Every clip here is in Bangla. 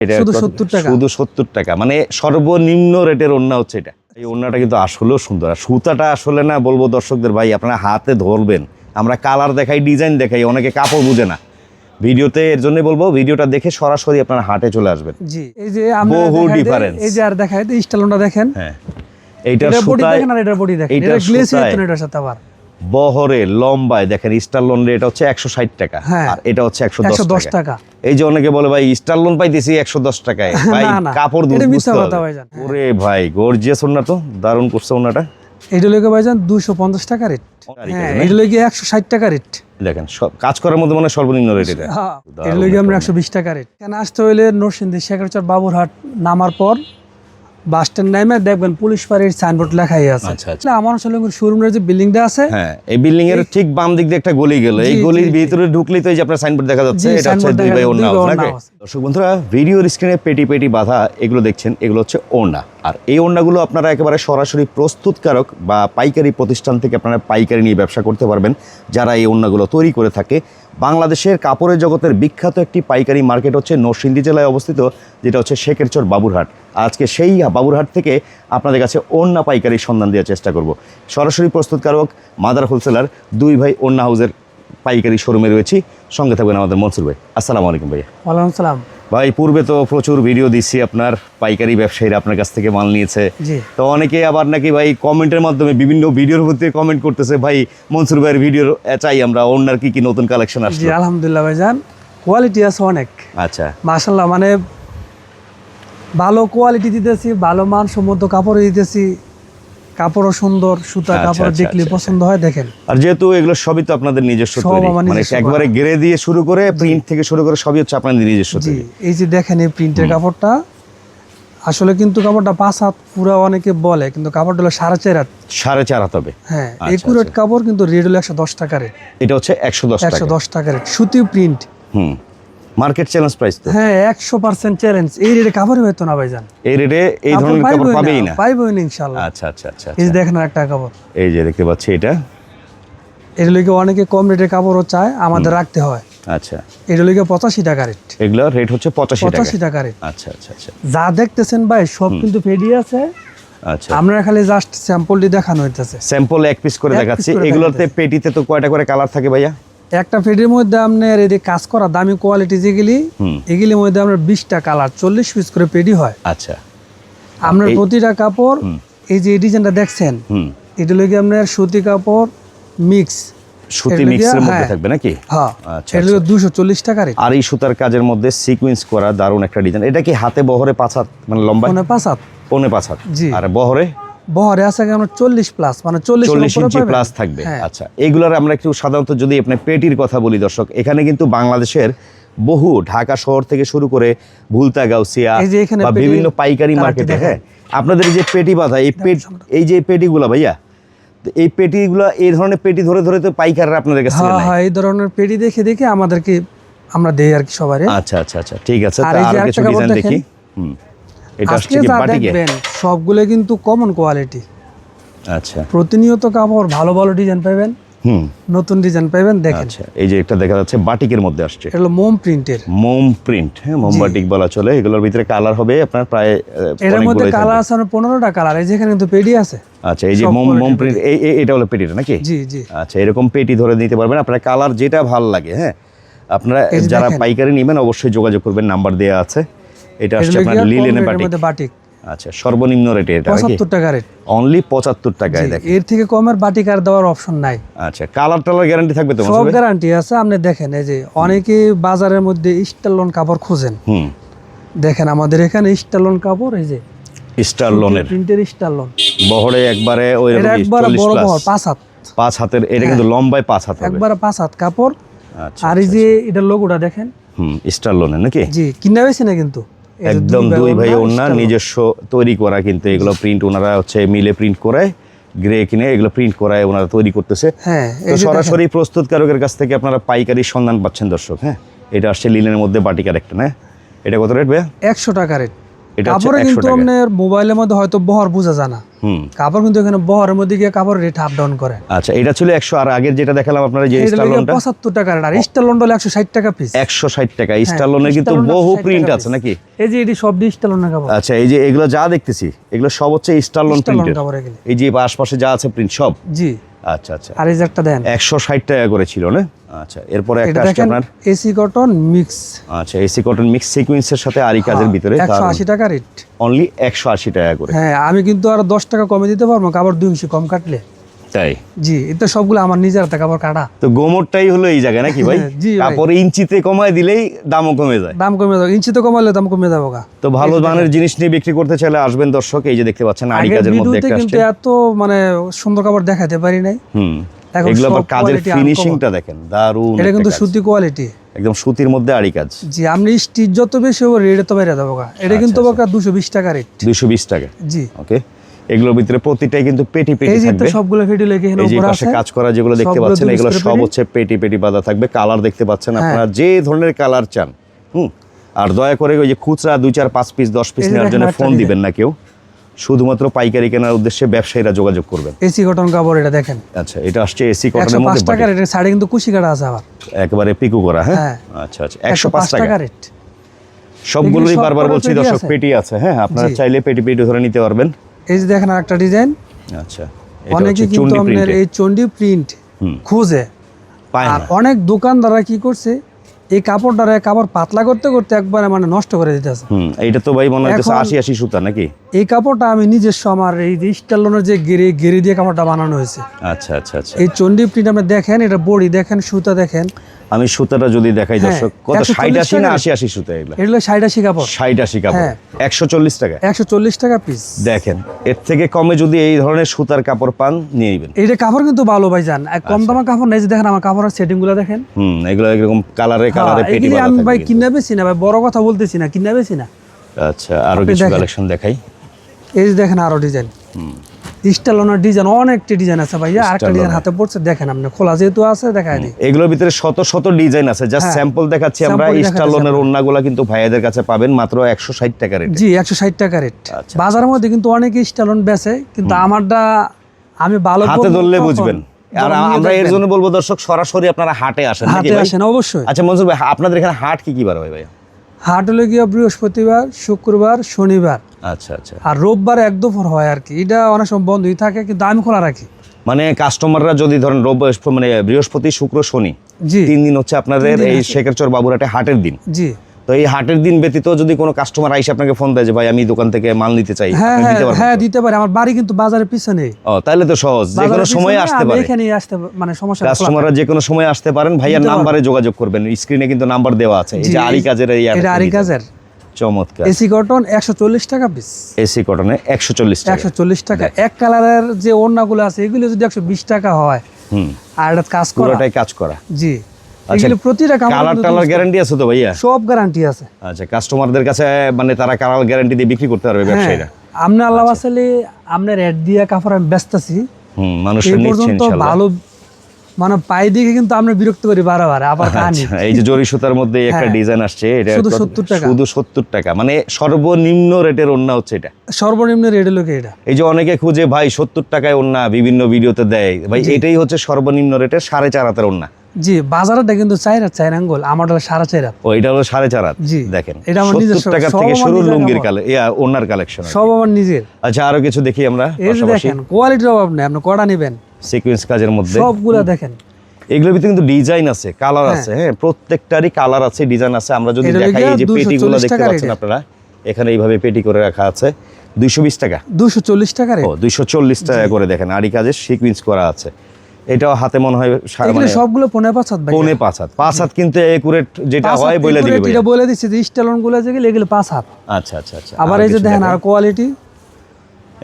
এটা শুধু 70 টাকা। শুধু 70 টাকা, মানে সর্বনিম্ন রেটের ওড়না হচ্ছে এটা। এই ওড়নাটা কিন্তু আসলেও সুন্দর, আর সুতাটা আসলে না বলবো দর্শকদের ভাই আপনারা হাতে ধরবেন, আমরা কালার দেখাই, ডিজাইন দেখাই, অনেকে কাপড় বুঝে না ভিডিওতে, এর জন্যই বলবো ভিডিওটা দেখে সরাসরি আপনারা হাটে চলে আসবেন। জি, এই যে আমরা বহু difference। এই যে আর দেখাই তো স্টাইলটা দেখেন। হ্যাঁ, এইটার এটা বডি সুতায়, দেখেন আর এটা বডি দেখেন, এইটার এটা গ্লেসি সুতায়, হতো এটার সাথে আবার বহরে লম্বায় দেখেন স্টারলন এটা হচ্ছে 160 টাকা, হ্যাঁ, আর এটা হচ্ছে 110 110 টাকা। টাকা। এই যে অনেকে বলে ভাই স্টারলন পাইতেছি 110 টাকায়, ভাই না, না, কাপড় এটা মিথ্যা বুঝতে কথা হবে। ভাইজান। হ্যাঁ। ওরে ভাই গর্জিয়াস ওড়না তো, দারুণ করছে ওড়নাটা। এটা লইকে ভাইজান 250 টাকা রেট। হ্যাঁ, এটা লইকে 160 টাকা রেট। দেখেন কাজ করার মধ্যে মানে সর্বনিম্ন রেট এটা। হ্যাঁ, এটা লইকে আমরা 120 টাকা রেট। কেন আসতে হইলে নরসিংদী শেখরচর বাবুরহাট নামার পর বাস স্ট্যান্ড নামে দেখবেন পুলিশ ফাঁড়ির সাইনবোর্ড লেখাই আছে। আচ্ছা, আচ্ছা। আমার আসলে শোরুমের যে বিল্ডিংটা আছে, হ্যাঁ, এই বিল্ডিং এর ঠিক বাম দিক দিয়ে একটা গলি গেল, এই গলির ভিতরে ঢুকলেই তো এই যে আপনার সাইনবোর্ড দেখা যাচ্ছে, জি, এটা হচ্ছে সাইনবোর্ড 2 বাই দেখা ওড়না যাচ্ছে, 2 বাই নাকি? ওড়না আছে। দর্শক বন্ধুরা, ভিডিওর স্ক্রিনে পেটি পেটি বাঁধা এগুলো দেখছেন, এগুলো হচ্ছে ওড়না। আর এই ওড়নাগুলো আপনারা একেবারে সরাসরি প্রস্তুতকারক বা পাইকারি প্রতিষ্ঠান থেকে আপনারা পাইকারি নিয়ে ব্যবসা করতে পারবেন, যারা এই ওড়নাগুলো তৈরি করে থাকে। বাংলাদেশের কাপড়ের জগতের বিখ্যাত একটি পাইকারি মার্কেট হচ্ছে নরসিংদী জেলায় অবস্থিত, যেটা হচ্ছে শেখেরচর বাবুরহাট। আজকে সেই বাবুরহাট থেকে আপনাদের কাছে ওড়না পাইকারির সন্ধান দেওয়ার চেষ্টা করব। সরাসরি প্রস্তুতকারক মাদার হোলসেলার 2 ভাই ওড়না হাউসের পাইকারি শোরুমে রয়েছি। সঙ্গে থাকবেন আমাদের মনসুর ভাই। আসসালামু আলাইকুম ভাইয়া। ওয়ালাইকুম সালাম। ভাই, পূর্বে তো প্রচুর ভিডিও দিচ্ছি, আপনার পাইকারি ব্যবসায়ীরা আপনার কাছ থেকে মাল নিয়েছে, জি। তো অনেকে আবার নাকি ভাই কমেন্টের মাধ্যমে বিভিন্ন ভিডিওর মধ্যে কমেন্ট করতেছে, ভাই মনসুর ভাইয়ের ভিডিও চাই আমরা, ওড়নার কি কি নতুন কালেকশন জি, আসছে? আলহামদুলিল্লাহ ভাইজান, কোয়ালিটি আছে অনেক। আচ্ছা, মাশাআল্লাহ, মানে ভালো কোয়ালিটি দিতেছি, ভালো মানসম্মত কাপড় দিতেছি, কাপড়ও সুন্দর, সুতা আচ্ছা, কাপড় আচ্ছা, দেখলে আচ্ছা, পছন্দ হয়। দেখেন, আর যেহেতু এগুলো সবই তো আপনাদের নিজস্ব সব তৈরি, আমার মানে নিজস্ব একবারে করা। গেরে দিয়ে শুরু করে প্রিন্ট থেকে শুরু করে সবই হচ্ছে আপনাদের নিজস্ব জি, তৈরি। এই যে দেখেন এই প্রিন্টের কাপড়টা, আসলে কিন্তু কাপড়টা 5 হাত পুরা অনেকে বলে, কিন্তু কাপড়টা হলো 4.5 হাত। 4.5 হাত হবে। হ্যাঁ, আচ্ছা, একুরেট কাপড়, কিন্তু রেট হলো 110 টাকা রেট। এটা হচ্ছে 110 টাকা। 110 টাকা রেট, সুতি প্রিন্ট। হুম, মার্কেট চ্যালেঞ্জ প্রাইস তো। হ্যাঁ, 100% চ্যালেঞ্জ। এই রেটে কাপড়ই হইতো না ভাইজান, এই রেটে এই ধরনের কাপড় পাবেই না। পাইবই না ইনশাআল্লাহ। আচ্ছা আচ্ছা আচ্ছা এই যে আচ্ছা। দেখেন একটা কাপড়, এই যে দেখতে পাচ্ছি এটা। এটা লইকে অনেকে কম রেটের কাপড়ও চায়, আমাদের রাখতে হয়। আচ্ছা, এটা লইকে 85 টাকা রেট। এগুলো রেট হচ্ছে 85 টাকা। 85 টাকা রেট। আচ্ছা আচ্ছা আচ্ছা যা দেখতেছেন ভাই সব কিন্তু ফেডি আছে, আচ্ছা। আমরা খালি জাস্ট স্যাম্পলটি দেখানো হইতেছে। স্যাম্পল এক পিস করে এক piece দেখাচ্ছি। করে এগুলোতে দেখাচ্ছি। পেটিতে তো কয়টা করে কালার থাকে ভাইয়া? একটা ফেডির মধ্যে আপনার এই যে কাজ করা দামি কোয়ালিটি যেগুলি, এগুলির মধ্যে আপনার 20টা কালার, 40 পিস করে পেডি হয়। আচ্ছা, আপনার প্রতিটা কাপড়, এই যে ডিজাইনটা দেখছেন, হুম, এটা লইকে আপনার সুতি কাপড় মিক্স, সুতি এটা মিক্সের দিয়ে- মধ্যে হ্যাঁ। থাকবে নাকি? হ্যাঁ, আচ্ছা, এটা লইকে 240 টাকা রেট। আর এই সুতার কাজের মধ্যে সিকোয়েন্স করা দারুণ একটা ডিজাইন। এটা কি হাতে বহরে 5 হাত, মানে লম্বা মানে 5 হাত, 5.5 হাত? জি। আর বহরে বহরে আছে কেন 40 প্লাস, মানে 40 ইঞ্চি প্লাস থাকবে। হ্যাঁ। আচ্ছা, এগুলার আমরা একটু সাধারণত যদি আপনি পেটির কথা বলি দর্শক, এখানে কিন্তু বাংলাদেশের বহু ঢাকা শহর থেকে শুরু করে ভুলতা গাউসিয়া এই যে এখানে বা পেটির বিভিন্ন পাইকারি কালারটি মার্কেটে, দেখেন। হ্যাঁ, আপনাদের এই যে পেটি বাঁধা, এই যে পেটিগুলো ভাইয়া, তো এই পেটিগুলো, এই ধরনের পেটি ধরে ধরে তো পাইকাররা আপনাদের কাছে হ্যাঁ নেয়। হ্যাঁ, এই ধরনের পেডি দেখে দেখে আমাদেরকে আমরা দেই আর কি সবারে। আচ্ছা আচ্ছা আচ্ছা, ঠিক আছে। আর তো এই যে আর আরেকটা কিছু কাপড় ডিজাইন দেখেন। দেখি। হুম, এটা আজকে হচ্ছে কি যা বাটিকে? দেখবেন সবগুলো কিন্তু কমন কোয়ালিটি। আচ্ছা, প্রতিনিয়ত কাপড় ভালো ভালো ডিজাইন পাবেন, হুম, নতুন ডিজাইন পাবেন। দেখেন, আচ্ছা, এই যে একটা দেখা যাচ্ছে বাটিকের মধ্যে আসছে, এটা হলো মোম প্রিন্টের। মোম প্রিন্ট, হ্যাঁ, মোম বাটিক বলা চলে। এগুলোর ভিতরে কালার হবে আপনার প্রায় এর মধ্যে অনেকগুলোই কালার থাকবে। আছে আপনার 15টা কালার, এই যেখানে কিন্তু পেডি আছে। আচ্ছা, এই যে সব মোম quality প্রিন্ট, এটা হলো পেটিটা নাকি? জি জি, আচ্ছা, এরকম পেটি ধরে নিতে পারবেন আপনারা, কালার যেটা ভালো লাগে। হ্যাঁ, আপনারা এই যে যারা দেখেন। পাইকারি নেবেন অবশ্যই যোগাযোগ করবেন, নাম্বার দেওয়া আছে। এটা এটা আসছে হলো আপনার গিয়া কম লিলেনের রেটের বাটিক। মধ্যে বাটিক, আচ্ছা, সর্বনিম্ন রেটে এটা নাকি? 75 টাকা রেট। অনলি 75 টাকায় জি, দেখেন। এর থেকে কমের বাটিক আর দেওয়ার অপশন নাই। আচ্ছা, কালার টালার গ্যারান্টি থাকবে তো? সব গ্যারান্টি আছে। আপনি দেখেন, এই যে অনেকে বাজারের মধ্যে স্টারলন কাপড় খোঁজেন, হুম, দেখেন আমাদের এখানে স্টারলন কাপড়, এই যে স্টার লোনের প্রিন্টের স্টারলন। বহরে একবারে ওই এটা একবার 40 বড় প্লাস, বহর 5 হাত, 5 হাতের। এটা কিন্তু লম্বায় 5 হাত হবে। একবার 5 হাত কাপড়। আচ্ছা, আর এই যে এটার লোগোটা দেখেন, হুম, স্টার লোনের নাকি? জি, কিনা বেশি না কিন্তু, এই যে একদম 2 ভাই ওড়না Starlon। নিজস্ব তৈরি করা, কিন্তু এগুলো প্রিন্ট ওনারা হচ্ছে মিলে প্রিন্ট করে, গ্রে কিনে এগুলো প্রিন্ট করায় ওনারা তৈরি করতেছে। হ্যাঁ, তো এই যে সরাসরি প্রস্তুতকারকের কাছ থেকে আপনারা পাইকারি সন্ধান পাচ্ছেন দর্শক। হ্যাঁ, এটা আসছে লিলেনের মধ্যে বাটিকার একটা, না? এটা কত রেট ভাইয়া? 100 টাকা রেট। এটা হচ্ছে কাপড়ে 100 কিন্তু টাকা। আপনার মোবাইলের মধ্যে হয়তো বহর বোঝা যায় না, হুম, কাপড় কিন্তু এখানে বহরের মধ্যে গিয়ে কাপড়ের রেট আপ ডাউন করে। আচ্ছা এটা ছিল 100, আর আগের যেটা দেখালাম আপনারা যে এটা লাগে স্টারলনটা 75 টাকা রেট, আর স্টারলন হলো 160 টাকা পিস। 160 টাকা। স্টারলনের কিন্তু স্টারলন বহু 160 প্রিন্ট টাকা আছে piece। নাকি? এই যে এটি সব দিয়ে স্টারলনের কাপড়, আচ্ছা এই যে এগুলো যা দেখতেছি এগুলো সব হচ্ছে স্টারলন স্টারলন প্রিন্টের। কাপড় এগুলো। এই যে আশপাশে যা আছে প্রিন্ট সব। জি, আচ্ছা আচ্ছা, আর এই যে একটা দেন, 160 টাকা করে ছিল না? আচ্ছা এরপরে এটা একটা আসছে দেখেন আপনার, এসি কটন মিক্স, আচ্ছা এসি কটন মিক্স সিকোয়েন্সের সাথে আরি কাজের ভিতরে 180 টাকা রেট। অনলি 180 টাকা করে। হ্যাঁ, আমি কিন্তু আরো 10 টাকা কমে দিতে পারবো কাপড় 2 ইঞ্চি কম কাটলে। তাই জি, এটা সবগুলো আমার নিজের হাতে কাপড় কাটা। তো গোমরটাই হলো এই জায়গা নাকি ভাই? জি ভাই। কাপড় ইঞ্চিতে কমায় দিলেই দামও কমে যায়। দাম কমে যাবে, ইঞ্চি তো কমালে দাম কমে যাবে গা। তো ভালো মানের জিনিস নিয়ে বিক্রি করতে চাইলে আসবেন দর্শক। এই যে দেখতে পাচ্ছেন আরি আগের কাজের মধ্যে ভিডিওতে একটা কিন্তু আসছে। এত মানে সুন্দর কাপড় দেখাতে পারি নাই। হুম, এখন এগুলো সব আবার কাজের quality ফিনিশিংটা দেখেন, দারুণ। এটা কিন্তু একটা কাজ। সুতি কোয়ালিটি। একদম সুতির মধ্যে আরি কাজ। জি, আপনি স্টিচ যত বেশি হবে রেট তো বাইরে যাবো গা। এটা কিন্তু বকা 220 টাকা রেট। 220 টাকা। জি, ওকে, এগুলোর ভিতরে প্রতিটাই কিন্তু পেটি পেটি এই যে তো থাকবে। সবগুলো ভিডিও লেগে এখানে এই যে উপরে পাশে আছে। কাজ করা যেগুলো দেখতে সবগুলো পাচ্ছেন 2 এগুলো পিস করে সব পেটি। হচ্ছে পেটি পেটি বাঁধা থাকবে। কালার দেখতে পাচ্ছেন হ্যাঁ। আপনারা যে ধরনের কালার চান। হুম, আর দয়া করে ওই যে খুচরা 2 4 5 পিস 10 পিস এই যে নেওয়ার জন্য দেখেন একটা ফোন design। দিবেন না কেউ, শুধুমাত্র পাইকারি কেনার উদ্দেশ্যে ব্যবসায়ীরা যোগাযোগ করবেন। এসি কটন কাপড় এটা দেখেন, আচ্ছা এটা আসছে এসি কটনের 105 মধ্যে টাকা রেটের শাড়ি কিন্তু কুশি কাটা আছে আবার। একেবারে পিকু করা। হ্যাঁ হ্যাঁ। আচ্ছা আচ্ছা, 105 টাকা। রেট। সবগুলোই সব বারবার কটা বলছি পেটি দর্শক আছে। পেটি আছে। হ্যাঁ, আপনারা জি। চাইলে পেটি পেটি ধরে নিতে পারবেন। এই যে দেখেন আরেকটা ডিজাইন, আচ্ছা এটা অনেকে হচ্ছে কিন্তু চুন্ডি আপনার প্রিন্টে এই চন্ডি প্রিন্ট হুম, খুঁজে, পায় আর না। অনেক দোকানদাররা কি করছে এই কাপড়টারে কাপড় পাতলা করতে করতে একবারে মানে নষ্ট করে দিতেছে। হুম, এইটা তো ভাই মনে হচ্ছে এখন- 80 সুতা নাকি? এই কাপড়টা আমি নিজস্ব আমার এই যে স্টাইলনের যে গেরি দিয়ে কাপড়টা বানানো হয়েছে। আচ্ছা আচ্ছা আচ্ছা, এই চন্ডি প্রিন্ট আপনি দেখেন, এটা বডি দেখেন, সুতা দেখেন। আমি সুতাটা যদি দেখাই হ্যাঁ, দর্শক, কত 140 60 না টাকা। 80 সুতা এগুলো? এগুলো 60-80 কাপড়, 60 কাপড়। হ্যাঁ। 140 টাকা। 140 টাকা পিস। দেখেন এর থেকে কমে যদি এই ধরনের সুতার কাপড় পান নিয়ে নেবেন। এইটা কাপড় কিন্তু ভালো ভাইজান, আর আচ্ছা। কম দামা কাপড় নাই। যে দেখেন আমার কাপড়ের সেটিং গুলো দেখেন। হুম, এগুলো এরকম কালারে কালারে হ্যাঁ, পেটি এগুলি বাঁধা আমি থাকবে ভাই কিন্তু। কিনা বেশি না ভাই, বড় কথা বলতেছি না, কিনা বেশি না। আচ্ছা আরো আপনি কিছু দেখেন। কালেকশন দেখাই। এই যে দেখেন আরো ডিজাইন, স্টাইলনের ডিজাইন অনেকটি ডিজাইন আছে ভাইয়া। আরেকটা ডিজাইন স্টাইলনের। হাতে পড়ছে দেখেন, আপনি খোলা যেহেতু আছে দেখাই দিই। এগুলোর ভিতরে শত শত ডিজাইন আছে, জাস্ট হ্যাঁ, স্যাম্পল দেখাচ্ছি আমরা। sample দেখাচ্ছি স্টারলনের আমরা। ওড়নাগুলো কিন্তু ভাইয়াদের কাছে পাবেন মাত্র 160 টাকা রেটে। জি, 160 টাকা রেট। আচ্ছা। বাজারের মধ্যে কিন্তু অনেকে স্টাইলন বেচে, কিন্তু আমারটা আমি ভালো হাতে বলবো ধরলে কখন? বুঝবেন। আর যখন নিয়ে আমরা এর দেখবেন। জন্য বলবো দর্শক সরাসরি আপনারা হাটে আসেন নাকি হাটে ভাই? আসেন অবশ্যই। আচ্ছা মনসুর ভাই, আপনাদের এখানে হাট কি কি বার হয় ভাই? হাট হলো গিয়া বৃহস্পতিবার, শুক্রবার, শনিবার, আচ্ছা আচ্ছা, আর রোববার এক দুপুর হয় আর কি। এটা অনেক সময় বন্ধই থাকে, কিন্তু আমি খোলা রাখি। মানে কাস্টমাররা যদি ধরেন মানে বৃহস্পতি শুক্র শনি জি 3 দিন হচ্ছে আপনাদের 3 দিন এই আছে। শেখেরচর বাবুরহাটে হাটের দিন। জি, তো এই হাটের দিন ব্যতীত যদি কোনো কাস্টমার আইসে আপনাকে ফোন দেয় যে ভাই আমি দোকান থেকে মাল নিতে চাই, হ্যাঁ আপনি হ্যাঁ দিতে পারবেন হ্যাঁ, তো? দিতে পারে। আমার বাড়ি কিন্তু বাজারের পিছনে, ও তাহলে তো সহজ, যে কোনো সময় আসতে পারে। এখানে আসতে মানে সমস্যা খোলা কাস্টমাররা যে কোনো সময় আসতে পারেন। ভাইয়ার দিতে পারবো। নাম্বারে যোগাযোগ করবেন, স্ক্রিনে কিন্তু নাম্বার দেওয়া আছে। এই জি, যে আরি কাজের এই এটা আরি কাজের চমৎকার এসি কটন 140 টাকা পিস। এসি কটনে 140 টাকা। 140 টাকা। এক কালারের যে ওড়নাগুলো আছে এগুলো যদি 120 টাকা হয়, হুম, আর এটা কাজ করা। পুরোটাই কাজ করা। জি, আচ্ছা, এগুলো প্রতিটা কাপড় কালার কিন্তু টালার 200 গ্যারান্টি আছে তো ভাইয়া? সব গ্যারান্টি আছে। আচ্ছা, কাস্টমারদের কাছে মানে তারা কালার গ্যারান্টি দিয়ে বিক্রি করতে পারবে হ্যাঁ, ব্যবসায়ীরা। আপনি আল্লাহ আসলে আপনার অ্যাড দিয়া কাপড় আমি ব্যস্তাছি হুম, এই মানুষের নিচ্ছে পর্যন্ত ইনশাআল্লাহ। ভালো মানে পাই দিকে কিন্তু আমরা বিরক্ত করি বারবার। আবার কাহানি আচ্ছা, এই যে জরি সুতার মধ্যে একটা হ্যাঁ, ডিজাইন আসছে, এটা শুধু কত? 70 টাকা। শুধু 70 টাকা, মানে সর্বনিম্ন রেটের ওড়না হচ্ছে এটা। সর্বনিম্ন রেট হলো কি এটা। এই যে অনেকে খুঁজে ভাই 70 টাকায় ওড়না বিভিন্ন ভিডিওতে দেয়, ভাই এটাই হচ্ছে সর্বনিম্ন রেটের 4.5 হাতের ওড়না। জি, বাজারটা কিন্তু 4 আঙ্গুল, আমার হলো 4.5 ও এটা হলো 4.5 হাত। জি, দেখেন এটা আমার নিজস্ব, 70 টাকা সব থেকে আমার শুরু নিজের লুঙ্গির কাপড়। ওড়নার কালেকশন। সব আমার নিজের। আচ্ছা আরো কিছু দেখি আমরা এই যে পাশাপাশি। দেখেন কোয়ালিটির অভাব নেই, আপনি কটা নেবেন সিকোয়েন্স কাজের মধ্যে সবগুলা দেখেন। এগুলোর ভিতরে কিন্তু ডিজাইন আছে, কালার হ্যাঁ। আছে। হ্যাঁ, প্রত্যেকটারই কালার আছে, ডিজাইন আছে। আমরা যদি এটা দেখাই, এই যে 240 পেটিগুলো দেখতে টাকা পাচ্ছেন রেটে। আপনারা, এখানে এইভাবে পেটি করে রাখা আছে 220 টাকা। 240 টাকা রেট। ও 240 টাকা করে। দেখেন আরি কাজের সিকোয়েন্স করা আছে। এটাও হাতে মনে হয় এগুলো সবগুলো 5.5 হাত ভাই। 5.5 হাত। 5 হাত কিন্তু একুরেট যেটা হয় বলে দিবে ভাই। এটা বলে দিচ্ছি যে স্টাইলন গুলো যেগুলো এগুলো 5 হাত। আচ্ছা আচ্ছা আচ্ছা, আবার এই যে কিছু দেখেন দেখাই। আর কোয়ালিটি।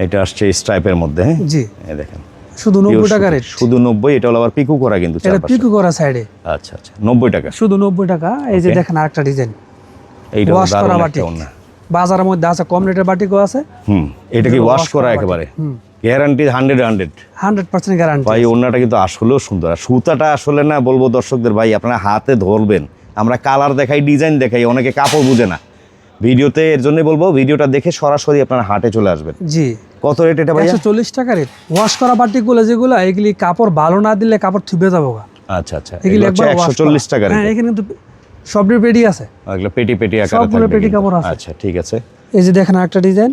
এটা আসছে স্ট্রাইপের মধ্যে। হ্যাঁ, জি, এই দেখেন শুধু 90 টাকা রেট। শুধু 90। এটা হলো আবার পিকু করা কিন্তু এটা চারপাশে। পিকু করা সাইডে। আচ্ছা আচ্ছা, 90 টাকা। শুধু 90 টাকা। এই যে Okay. দেখেন আরেকটা ডিজাইন, এইটা ওয়াশ করা দারুণ বাটিক। একটা ওড়না। বাজারের মধ্যে আছে, কম রেটের বাটিকও আছে। হুম, এটা কি এগুলো ওয়াশ wash করা করা একেবারে? হুম। গ্যারান্টি 100। 100% গ্যারান্টি। ভাই ওড়নাটা কিন্তু আসলেও সুন্দর। আর সুতাটা আসলে না বলবো দর্শকদের, ভাই আপনারা হাতে ধরবেন। আমরা কালার দেখাই, ডিজাইন দেখাই, অনেকে কাপড় বুঝে না। ভিডিওতে এর জন্যই বলবো ভিডিওটা দেখে সরাসরি আপনারা হাটে চলে আসবেন। জি। কত রেট এটা ভাইয়া? 140 টাকা রেট। ওয়াশ করা বাটিগুলো যেগুলো এগুলি কাপড় ভালো না দিলে কাপড় থুবে যাবো গা। আচ্ছা আচ্ছা, এগুলি এগুলো হচ্ছে একবার wash 140 টাকা করা। রেট। হ্যাঁ, এখানে কিন্তু সবগুলো পেটি আছে, এগুলো পেটি পেটি আকারে সবগুলো থাকবে পেটি কিন্তু। কাপড় আছে। আচ্ছা ঠিক আছে। এই যে দেখেন একটা ডিজাইন।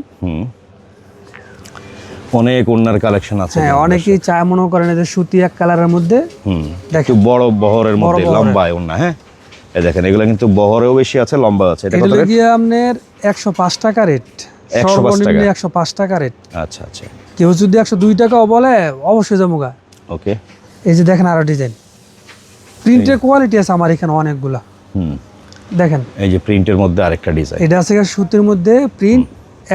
অনেক ওন্নার কালেকশন আছে। হ্যাঁ, অনেকেই চায় মনে করেন যে সুতি এক কালারের মধ্যে একটু বড় বহরের মধ্যে লম্বা ওন্না। হ্যাঁ, এই দেখেন এগুলো কিন্তু বহরেও বেশি আছে, লম্বা আছে। এটা কত এগুলো রেট? গিয়ে আপনার 105 টাকা রেট। 105 টাকা। 105 টাকা রেট। আচ্ছা আচ্ছা, কেউ যদি 102 টাকাও বলে অবশ্যই যাবো গা। ওকে। এই যে দেখেন আরো ডিজাইন, প্রিন্টের কোয়ালিটি আছে আমার এখানে অনেকগুলা। দেখেন এই যে প্রিন্টের মধ্যে আরেকটা ডিজাইন। এটা আছে সুতির মধ্যে প্রিন্ট,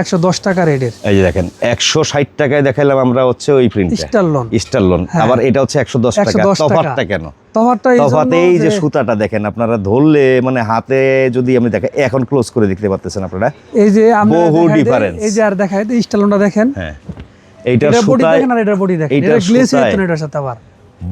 110 টাকা রেটের। এই যে দেখেন 160 টাকায় দেখাইলাম আমরা হচ্ছে ওই প্রিন্টটা, স্টারলন। স্টারলন। আবার এটা হচ্ছে 110 টাকা। 110 টাকা। তফাৎটা কেন? তফাৎটা তফাৎ এই যে সুতাটা দেখেন আপনারা ধরলে মানে হাতে যদি আমি দেখেন, এখন ক্লোজ করে দেখতে পাচ্ছেন আপনারা, এই যে আমরা বহু difference। এই যে আর দেখাই স্টারলনটা দেখেন। হ্যাঁ, এইটার এটা বডি সুতায় দেখেন আর এটার বডি দেখেন, এটা এইটার গ্লেসি সুতায় হতো এটার সাথে আবার।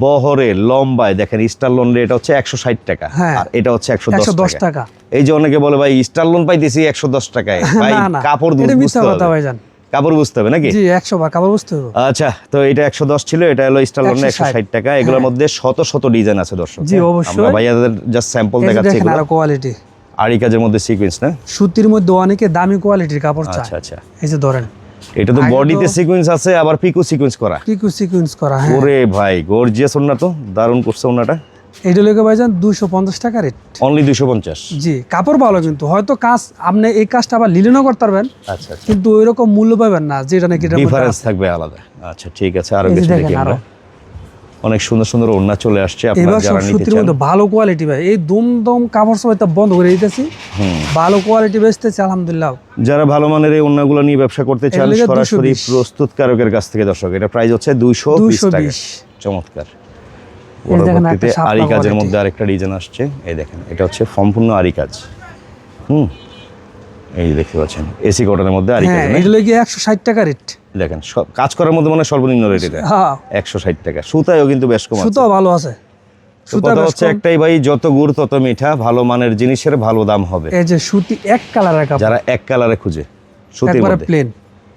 বহরে লম্বায় দেখেন স্টারলন রে এটা হচ্ছে 160 টাকা, হ্যাঁ, আর এটা হচ্ছে 110 110 টাকা। টাকা। এই যে অনেকে বলে ভাই স্টারলন পাইতেছি 110 টাকায়, ভাই না না, কাপড় এটা মিথ্যা বুঝতে কথা হবে, ভাইজান। কাপড় বুঝতে হবে নাকি? জি, 100 বার কাপড় বুঝতে হবে। আচ্ছা, তো এটা 110 ছিল, এটা হলো স্টারলন 160 টাকা। এগুলোর মধ্যে শত শত ডিজাইন আছে দর্শক। জি, অবশ্যই। আমরা ভাইয়াদের জাস্ট স্যাম্পল এই যে দেখাচ্ছি। দেখেন এগুলো আরো কোয়ালিটি, আরি কাজের মধ্যে সিকোয়েন্স না? সুতির মধ্যে অনেকে দামি কোয়ালিটির কাপড় চায়। আচ্ছা আচ্ছা, এই যে ধরেন এটা তো বডিতে সিকোয়েন্স আছে, আবার পিকো সিকোয়েন্স করা। পিকো সিকোয়েন্স করা। হ্যাঁ, ওরে ভাই গর্জিয়াস ওন্না, তো দারুণ করছে ওন্নাটা। এইটা লেগে ভাইজান 250 টাকা রেট। অনলি 250। জি, কাপড় ভালো, কিন্তু হয়তো কাজ আপনি এই কাজটা আবার লিলেনও করতে পারবেন, আচ্ছা আচ্ছা, কিন্তু ওইরকম মূল্য পাবেন না যেটা নাকি এটার মধ্যে ডিফারেন্স আছে। থাকবে আলাদা। আচ্ছা ঠিক আছে, আরো এই যে কিছু দেখেন দেখি আমরা। আরো। অনেক সুন্দর সুন্দর ওন্না চলে আসছে, আপনারা এবার সব যারা নিতে সুতির চান। মধ্যে ভালো কোয়ালিটি ভাই, এই দম কাপড় সবাই তো বন্ধ করে দিতেছি, ভালো কোয়ালিটি বেচতেছি আলহামদুলিল্লাহ। যারা ভালো মানের এই ওন্নাগুলো নিয়ে ব্যবসা করতে চান, এগুলো যে সরাসরি 220 প্রস্তুতকারকের কাছ থেকে দর্শক, এটা প্রাইস হচ্ছে 220 টাকা। 220। চমৎকার। এই দেখেন পরবর্তীতে একটা শাপলা আরি কাজের quality। মধ্যে আরেকটা ডিজাইন আসছে, এই দেখেন এটা হচ্ছে সম্পূর্ণ আরি কাজ। এই দেখতে পাচ্ছেন এসি কটনের মধ্যে আরি কাজ। হ্যাঁ, এটা লেগে 160 টাকা রেট। দেখেন কাজ করার মধ্যে মানে সর্বনিম্ন রেট এটা হ্যাঁ, 160 টাকা। সুতায়ও কিন্তু বেশ কম আছে। সুতাও ভালো আছে। তো সুতা কথা বেশ হচ্ছে কম। একটাই ভাই, যত গুড় তত মিঠা, ভালো মানের জিনিসের ভালো দাম হবে। এই যে সুতি এক কালারের কাপড়, যারা এক কালারে খুঁজে সুতির একবারে মধ্যে প্লেন,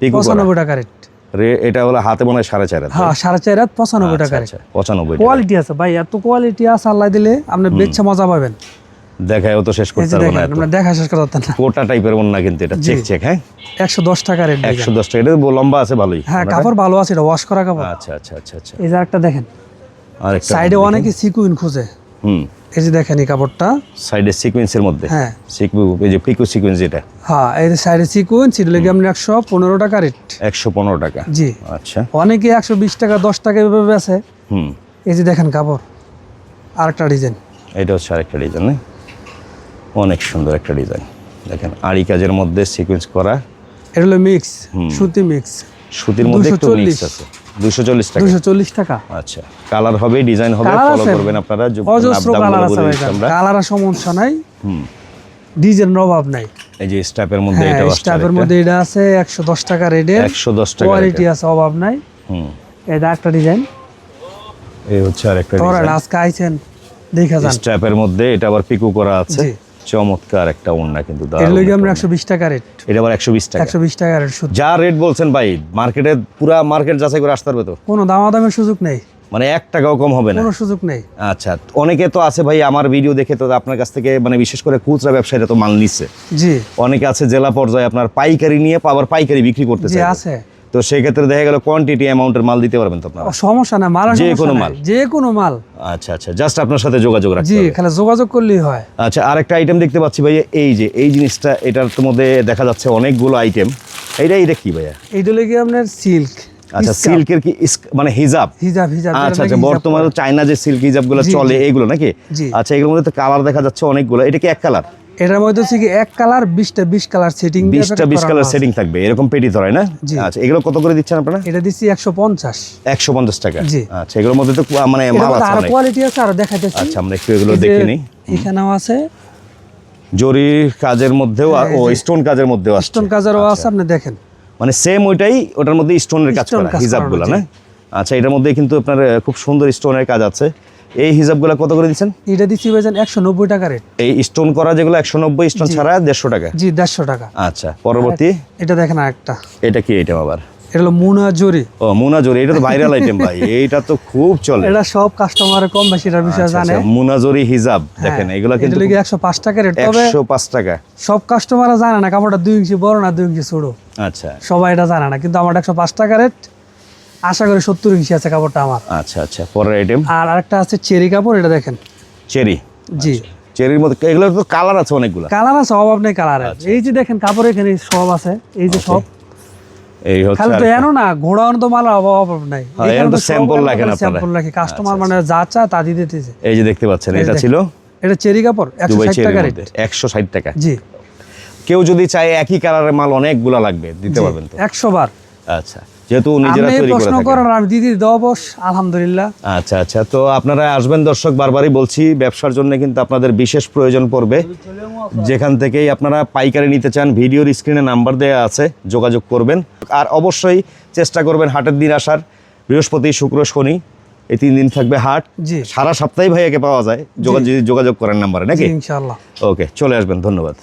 পিকো করা। 95 টাকা রেট। এটা হলো হাতে মনে হয় 4.5 হাত। হ্যাঁ, 4.5 রাত 95 টাকা রেট। 95 টাকা। কোয়ালিটি আছে ভাই, এত কোয়ালিটি আছে, আল্লাহ দিলে আপনি বেচে মজা পাবেন। দেখায়ও তো শেষ এই করতে যে পারবো না দেখেন, এত। আমরা দেখা শেষ করতে পারতাম না। কোটা টাইপের ওন্না কিন্তু এটা, জি। Check check. হ্যাঁ, 110 টাকা রেট। 110 টাকা। এটা লম্বা আছে ভালোই। হ্যাঁ, ওন্নাটা? কাপড় ভালো আছে, এটা ওয়াশ করা কাপড়। আচ্ছা আচ্ছা আচ্ছা আচ্ছা। এই যে একটা দেখেন, আরেকটা সাইডে অনেকে সিকুইন খুঁজে। এই যে দেখেন এই কাপড়টা, সাইডে সিকোয়েন্সের মধ্যে। হ্যাঁ, এই যে পিকো সিকোয়েন্স যেটা। হ্যাঁ, এই যে সাইডে সিকুইন, সেটা লেগে আপনি 115 টাকা রেট। 115 টাকা। জি, আচ্ছা। অনেকে 120 টাকা 10 টাকা এভাবে আছে। এই যে দেখেন কাপড়, আরেকটা ডিজাইন। এটা হচ্ছে আরেকটা ডিজাইন। অনেক সুন্দর একটা ডিজাইন। দেখেন আরি কাজের মধ্যে সিকোয়েন্স করা। এটা হলো মিক্স, সুতি মিক্স। সুতির মধ্যে একটু মিক্স আছে। 240 টাকা। 240 টাকা। আচ্ছা, কালার হবে, ডিজাইন হবে, কালার ফলো আছে, করবেন আপনারা। অজস্র কালার আছে ভাই, কালারের সমস্যা নাই, ডিজাইনের অভাব নাই। এই যে স্টাফের মধ্যে হ্যাঁ, এটা আসছে। স্টাফের মধ্যে এটা আছে 110 টাকা রেটের। 110 টাকা। কোয়ালিটি আছে, অভাব নাই। এটা একটা ডিজাইন। এই হচ্ছে আরেকটা তোরা ডিজাইন। আজকে আইছেন দেখা যান। স্টাফের মধ্যে এটা আবার পিকো করা আছে। জি। চমৎকার একটা ওন্না কিন্তু এর দারুণ। লগে আমরা 120 টাকা রেট। এটা আবার 120 টাকা। 120 টাকা রেট শুধু। যা রেট বলছেন ভাই, মার্কেটে পুরা মার্কেট যাচাই করে আসতে পারবে তো? কোনো দামাদামের সুযোগ নেই, মানে 1 টাকাও কম হবে না? কোনো সুযোগ নেই। আচ্ছা, অনেকে তো আছে ভাই আমার ভিডিও দেখে তো আপনার কাছ থেকে মানে বিশেষ করে খুচরা ব্যবসায়ীরা তো মাল নিচ্ছে। জি, অনেকে আছে জেলা পর্যায়ে আপনার পাইকারি নিয়ে আবার পাইকারি বিক্রি করতে জি চায়। আছে। তো সেই ক্ষেত্রে দেখা গেল কোয়ান্টিটি অ্যামাউন্টের মাল দিতে পারবেন তো আপনারা? সমস্যা না, মাল যে কোনো মাল? যে কোনো মাল। আচ্ছা আচ্ছা, জাস্ট আপনার সাথে যোগাযোগ রাখতে জি, হবে। খালি যোগাযোগ করলেই হয়। আচ্ছা, আরেকটা আইটেম দেখতে পাচ্ছি ভাইয়া, এই যে এই জিনিসটা, এটার মধ্যে দেখা যাচ্ছে অনেকগুলো আইটেম। এটা কি ভাইয়া? এইটা লেগে আপনার সিল্ক। আচ্ছা, সিল্কের কি মানে হিজাব? হিজাব, হিজাব। আচ্ছা আচ্ছা, বর্তমানে চায়না যে সিল্ক হিজাবগুলো জি, চলে, এইগুলো নাকি? জি। আচ্ছা, এগুলোর মধ্যে তো কালার দেখা যাচ্ছে অনেকগুলো। এটা কি এক কালার? এটার মধ্যে হচ্ছে কি এক colour 20 colour setting, 20 colour setting থাকবে, এরকম পেটি ধরায় না? জি। আচ্ছা, এগুলো কত করে দিচ্ছেন আপনারা? এটা দিচ্ছি 150। 150 টাকা। জি। আচ্ছা, এগুলোর মধ্যে তো মানে মাল আছে আর অনেক। কোয়ালিটি আছে, আর দেখাইতেছি। আচ্ছা, আমরা একটু এগুলো দেখে নিই। এখানেও আছে জরি কাজের মধ্যেও ও স্টোন কাজের মধ্যেও আছে। স্টোন কাজারও আছে, আপনি দেখেন। মানে সেম ওইটাই, ওটার মধ্যে স্টোনের কাজ স্টোন করা কাজ হিজাবগুলো করানো, না? আচ্ছা, এটার মধ্যে কিন্তু আপনার খুব সুন্দর স্টোনের কাজ আছে। এই হিজাবগুলো কত করে দিচ্ছেন? এটা দিচ্ছি ভাইজান 190 টাকা রেট। এই স্টোন করা যেগুলো 190, স্টোন ছাড়া 150 টাকা। জি 150 টাকা। আচ্ছা, পরবর্তী এটা দেখেন আরেকটা, এটা কি আইটেম আবার? এটা হলো মুনা জরি। ও মুনা জরি, এটা তো ভাইরাল আইটেম ভাই, এইটা তো খুব চলে। এটা সব কাস্টমার কম বেশি এটার বিষয়ে আচ্ছা, জানে। আচ্ছা, মুনা জরি হিজাব দেখেন, এগুলো কিন্তু এটা 105 টাকা রেট। তবে 105 টাকা। সব কাস্টমাররা জানে না কাপড়টা 2 ইঞ্চি বড় না 2 ইঞ্চি ছোট, আচ্ছা সবাই এটা জানে না, কিন্তু আমার 105 টাকা রেট। আশা করি 70 ইঞ্চি আছে কাপড়টা আমার। আচ্ছা আচ্ছা, পরের আইটেম আর আরেকটা আছে চেরি কাপড়, এটা দেখেন চেরি। জি, চেরির মধ্যে এগুলো তো কালার আছে অনেকগুলো। কালার আছে, অভাব নেই কালারের। এই যে দেখেন কাপড় এখানে সব আছে, এই যে সব। এই হচ্ছে খালি তো এনো না, ঘোড়ানো তো মালা অভাব নাই। হ্যাঁ, এখানে এখানে তো তো sample রাখেন আপনারা। স্যাম্পল রাখি, কাস্টমার মানে যা চায় তা দিয়ে দিতেছে। এই যে দেখতে পাচ্ছেন, এই এটা দেখেন। ছিল এটা চেরি কাপড় দুবাই 160 চেরির টাকা রেট। মধ্যে 160 টাকা। জি কেউ যদি চায় একই কালারের মাল অনেকগুলা লাগবে, দিতে জি, পারবেন তো? 100 বার। আচ্ছা, যেহেতু নিজেরা আপনি তৈরি করে প্রশ্ন থাকেন। করেন, আমি দিদি দেওয়া বস আলহামদুলিল্লাহ। আচ্ছা আচ্ছা, তো আপনারা আসবেন দর্শক, বারবারই বলছি, ব্যবসার জন্য কিন্তু আপনাদের বিশেষ প্রয়োজন পড়বে। যেখান থেকেই আপনারা পাইকারি নিতে চান, ভিডিওর স্ক্রিনে নাম্বার দেওয়া আছে, যোগাযোগ করবেন। আর অবশ্যই চেষ্টা করবেন হাটের দিন আসার। বৃহস্পতি, শুক্র, শনি এই 3 দিন থাকবে হাট। জি সারা সপ্তাহে ভাইয়াকে পাওয়া যায়, যোগাযোগ করেন নাম্বারে জি নাকি? ইনশাআল্লাহ। ওকে, চলে আসবেন, ধন্যবাদ।